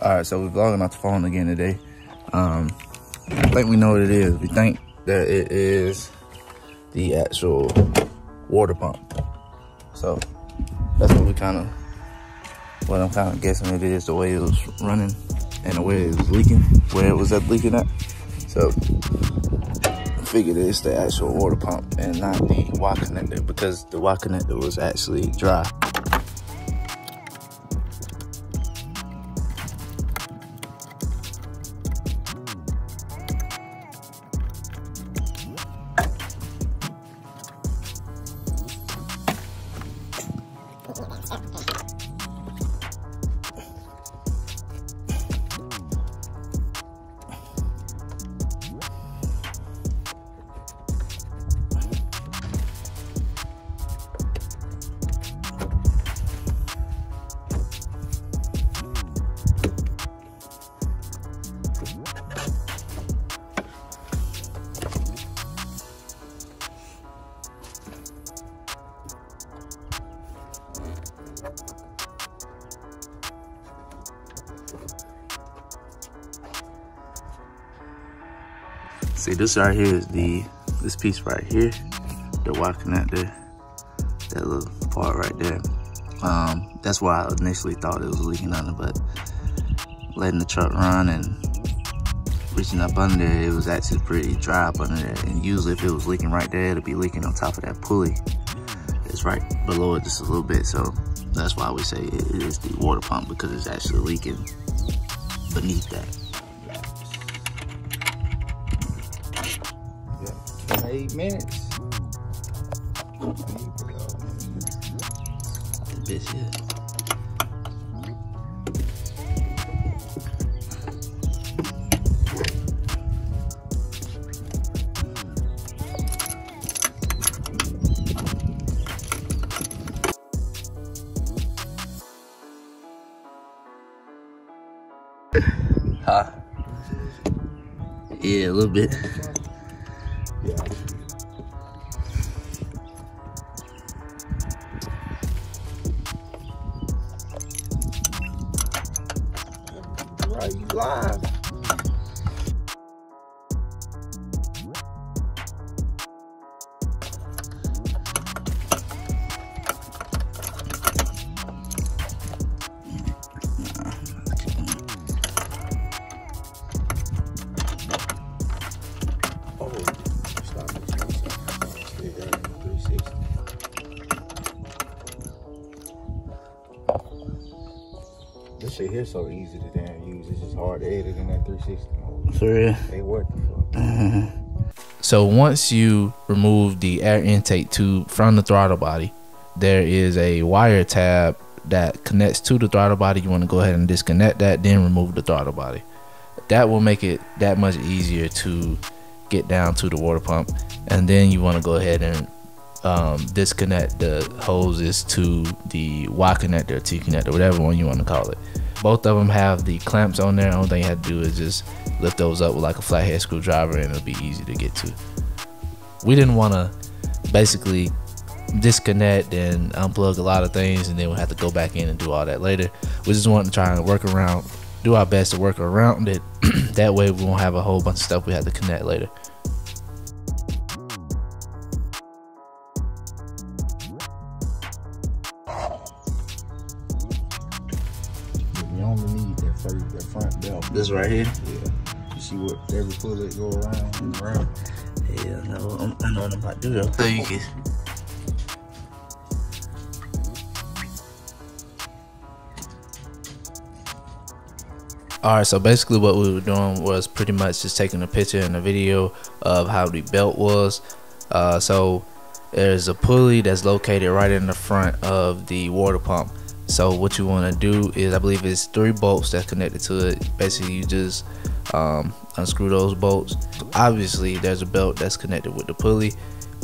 Alright, so we're vlogging off the phone again today. I think we know what it is. We think that it is the actual water pump. So that's what I'm kind of guessing it is, the way it was running and the way it was leaking, where it was leaking at. So I figured it's the actual water pump and not the Y connector, because the Y connector was actually dry. See, this right here is this piece right here, the Y connector, that little part right there. That's why I initially thought it was leaking under, but letting the truck run and reaching up under there, it was actually pretty dry up under there. And usually if it was leaking right there, it'd be leaking on top of that pulley. It's right below it just a little bit, so that's why we say it is the water pump, because it's actually leaking beneath that. 8 minutes. Bitch, yeah. Huh? Yeah, a little bit. Yeah. Right, you live. This shit here so easy to damn use. It's just hard to edit in that 360 mode. For real? Ain't worth it. So once you remove the air intake tube from the throttle body, there is a wire tab that connects to the throttle body. You want to go ahead and disconnect that, then remove the throttle body. That will make it that much easier to get down to the water pump. And then you want to go ahead and disconnect the hoses to the Y connector or T connector, whatever one you want to call it. Both of them have the clamps on there. Only thing you have to do is just lift those up with like a flathead screwdriver, and it'll be easy to get to. We didn't want to basically disconnect and unplug a lot of things and then we'll have to go back in and do all that later. We just wanted to try and do our best to work around it. That way we won't have a whole bunch of stuff we have to connect later. You only need that front belt. This right here? Yeah. You see what every pulley go around and around? Yeah, no, I know what I'm about to do though. So you can. Alright, so basically what we were doing was pretty much just taking a picture and a video of how the belt was. So there's a pulley that's located right in the front of the water pump. So what you want to do is, I believe it's 3 bolts that's connected to it. Basically you just unscrew those bolts. Obviously there's a belt that's connected with the pulley.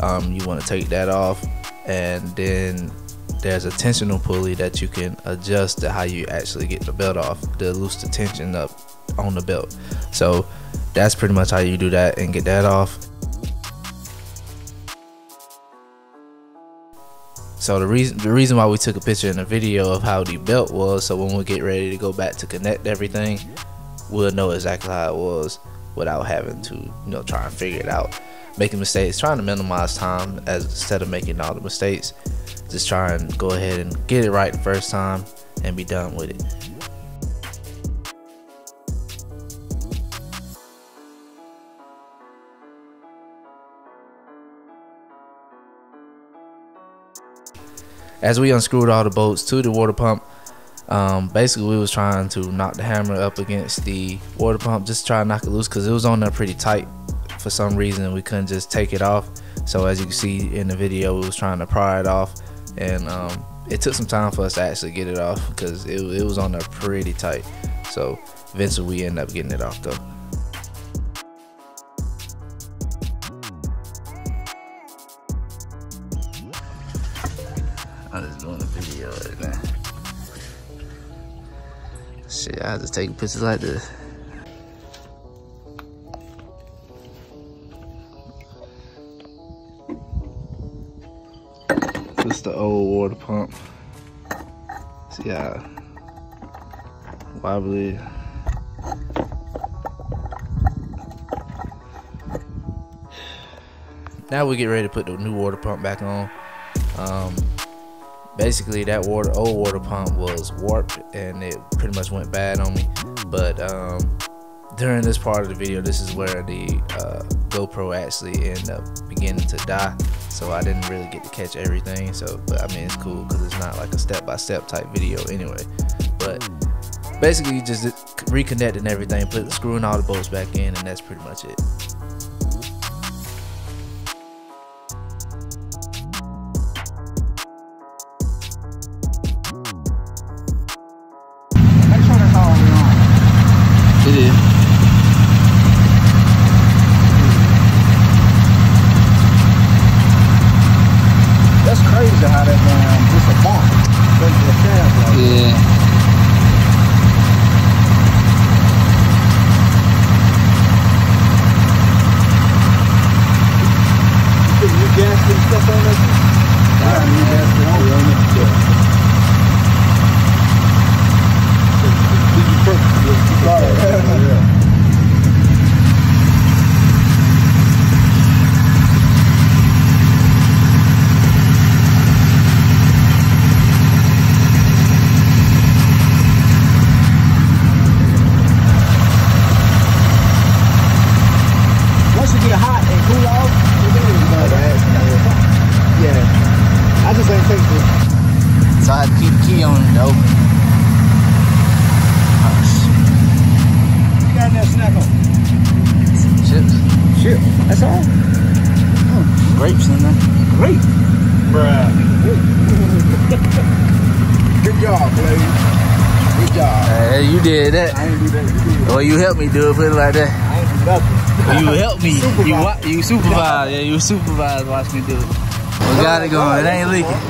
You want to take that off, and then there's a tensional pulley that you can adjust to how you actually get the belt off, to loose the tension up on the belt. So that's pretty much how you do that and get that off. So the reason why we took a picture in the video of how the belt was, so when we get ready to go back to connect everything, we'll know exactly how it was without having to, you know, try and figure it out, making mistakes, trying to minimize time instead of making all the mistakes. Just try and go ahead and get it right the first time and be done with it. As we unscrewed all the bolts to the water pump, basically we was trying to knock the hammer up against the water pump, just try to knock it loose because it was on there pretty tight. For some reason we couldn't just take it off. So as you can see in the video, we was trying to pry it off, and it took some time for us to actually get it off because it was on there pretty tight. So eventually we ended up getting it off though. I'm just doing a video right now. Shit, I just take pictures like this. This is the old water pump. See how wobbly. Now we get ready to put the new water pump back on. Basically that old water pump was warped and it pretty much went bad on me. But during this part of the video, this is where the GoPro actually ended up beginning to die. So I didn't really get to catch everything. So, but I mean, it's cool because it's not like a step-by-step type video anyway. But basically just reconnecting everything, screwing all the bolts back in, and that's pretty much it. It is. That's crazy how that just a bump into the cab like Yeah. You put new gasket and stuff on that? Yeah, new gasket on it. Yeah. Once you get hot and cool off, yeah. I just ain't think this. So I had to keep the key on it though. You got that snack on? Chips. Shit, that's all? Grapes in there. Great. Bruh. Good job, lady. Good job. Hey, you did that. I ain't do that. You did. Well, you helped me do it, put it like that. I ain't do nothing. You helped me. You supervised. Yeah, you supervised. Watch me do it. We got it going. It ain't leaking.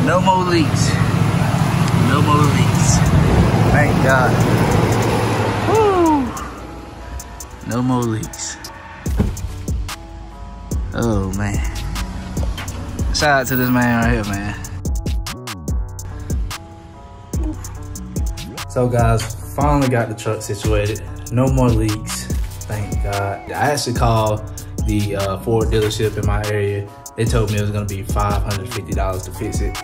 No more leaks. No more leaks. Thank God. Woo. No more leaks. Oh man. Shout out to this man right here, man. So guys, finally got the truck situated. No more leaks, thank God. I actually called the Ford dealership in my area. They told me it was gonna be $550 to fix it.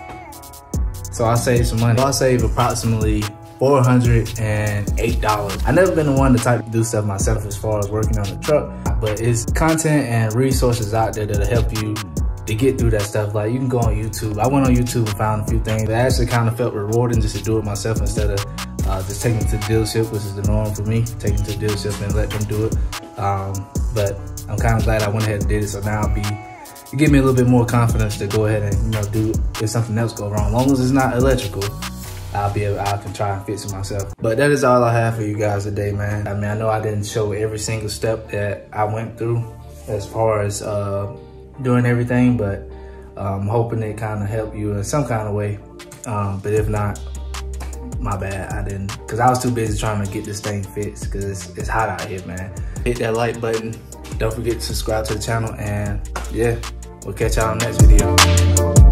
So I saved some money. I saved approximately $408. I've never been the one to type to do stuff myself as far as working on the truck, but it's content and resources out there that'll help you to get through that stuff. Like you can go on YouTube. I went on YouTube and found a few things that actually kind of felt rewarding just to do it myself instead of just taking it to the dealership, which is the norm for me, taking it to the dealership and let them do it. But I'm kind of glad I went ahead and did it, so now it give me a little bit more confidence to go ahead and do if something else go wrong. As long as it's not electrical, I can try and fix it myself. But that is all I have for you guys today, man. I mean, I know I didn't show every single step that I went through as far as doing everything, but I'm hoping it kind of helped you in some kind of way. But if not, my bad, I didn't, because I was too busy trying to get this thing fixed because it's hot out here, man. Hit that like button. Don't forget to subscribe to the channel, and yeah, We'll catch y'all in the next video.